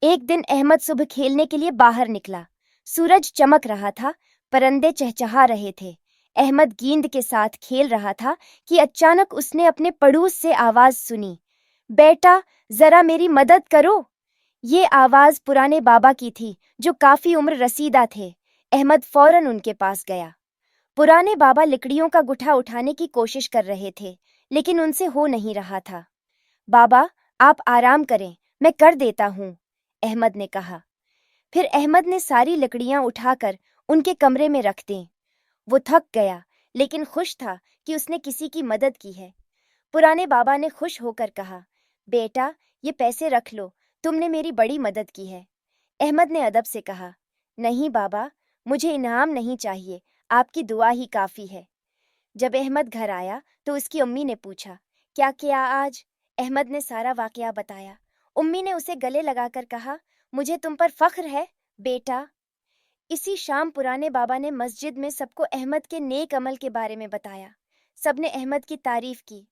ایک دن احمد صبح کھیلنے کے لیے باہر نکلا۔ سورج چمک رہا تھا، پرندے چہچہا رہے تھے۔ احمد گیند کے ساتھ کھیل رہا تھا کہ اچانک اس نے اپنے پڑوس سے آواز سنی، بیٹا ذرا میری مدد کرو۔ یہ آواز پرانے بابا کی تھی جو کافی عمر رسیدہ تھے۔ احمد فوراً ان کے پاس گیا۔ پرانے بابا لکڑیوں کا گٹھا اٹھانے کی کوشش کر رہے تھے، لیکن ان سے ہو نہیں رہا تھا۔ بابا آپ آرام کریں، میں کر دیتا ہوں، احمد نے کہا۔ پھر احمد نے ساری لکڑیاں اٹھا کر ان کے کمرے میں رکھ دیں۔ وہ تھک گیا لیکن خوش تھا کہ اس نے کسی کی مدد کی ہے۔ پرانے بابا نے خوش ہو کر کہا، بیٹا یہ پیسے رکھ لو، تم نے میری بڑی مدد کی ہے۔ احمد نے ادب سے کہا، نہیں بابا، مجھے انعام نہیں چاہیے، آپ کی دعا ہی کافی ہے۔ جب احمد گھر آیا تو اس کی امی نے پوچھا، کیا کیا آج؟ احمد نے سارا واقعہ بتایا۔ امی نے اسے گلے لگا کر کہا، مجھے تم پر فخر ہے بیٹا۔ اسی شام پرانے بابا نے مسجد میں سب کو احمد کے نیک عمل کے بارے میں بتایا۔ سب نے احمد کی تعریف کی۔